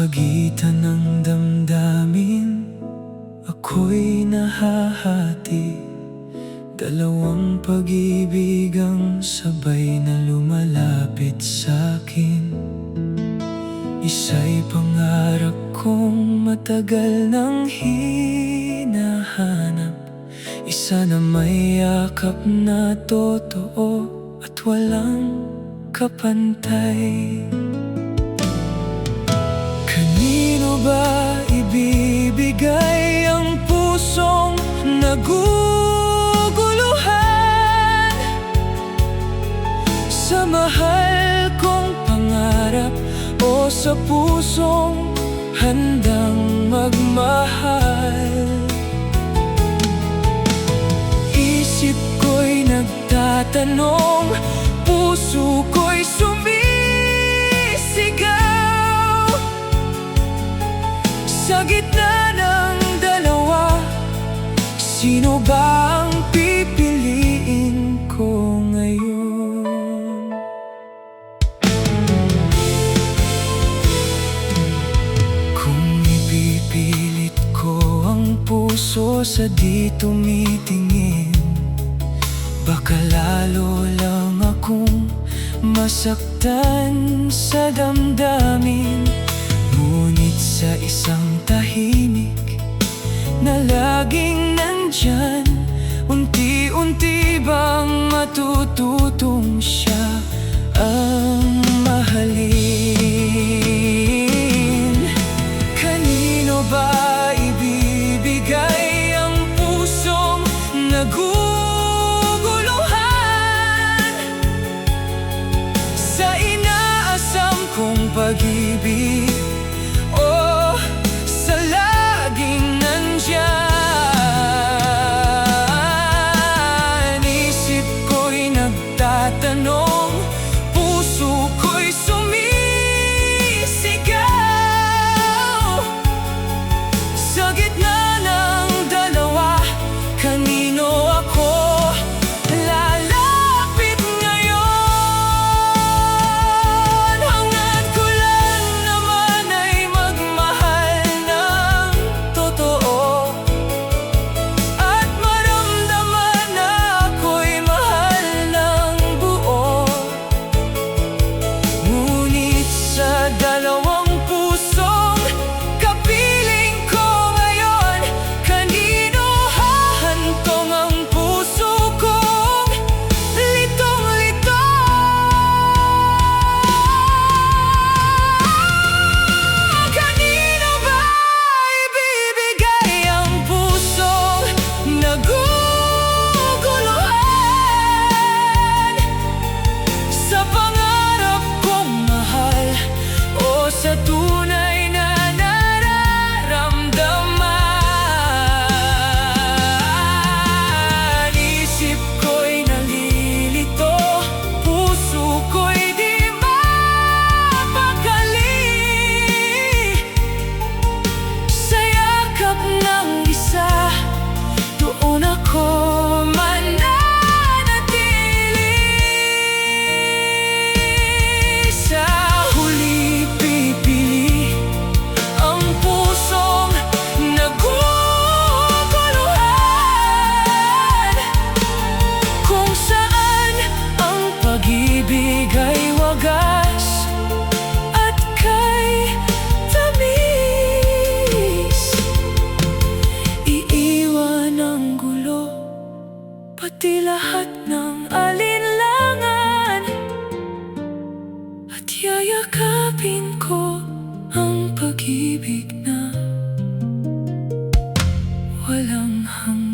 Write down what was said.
pagitan ng damdamin, ako'y nahahati. Dalawang pag-ibig ang sabay na lumalapit sa'kin. Isa'y pangarap kong matagal nang hinahanap, isa na may yakap na totoo at walang kapantay. Kanino ba ibibigay ang pusong naguguluhan? Sa mahal kong pangarap o sa pusong handang magmahal? Isip ko'y nagtatanong, puso ko'y sumisigaw. Sa gitna ng dalawa, sino ba ang pipiliin ko ngayon? Kung ipipilit ko ang puso sa di tumitingin, baka lalo lang akong masaktan sa damdamin. Ngunit sa isang tahimik na laging nandyan, unti-unti bang matututong siya ang mahalin? Kanino ba ibibigay ang pusong naguguluhan? Sa inaasam kong pag-ibig o sa laging nandyan? Isip ko'y nagtatanong, puso ko'y sumisigaw. Sa gitna ng dalawa, kanino ako lalapit ngayon? Hangad ko lang naman ay magmahal ng totoo at maramdaman na ako'y mahal ng buo. Ngunit sa dalawang pusong kapiling ko ngayon, kanino hahantong ang puso kong litong-lito? Kanino ba ibibigay ang pusong naguguluhan? Sa pangarap kong mahal o sa tunay na nararamdaman? Isip ko'y nalilito, puso ko'y di mapakali. Sa yakap ng isa, doon ako mananatili. Sa huli pipili ang pusong naguguluhan, kung saan ang pag-ibig ay wagas at kay tamis. Iiwan ang gulo, pati lahat ng alinlangan, at yayakapin ko ang pag-ibig na walang hanggan.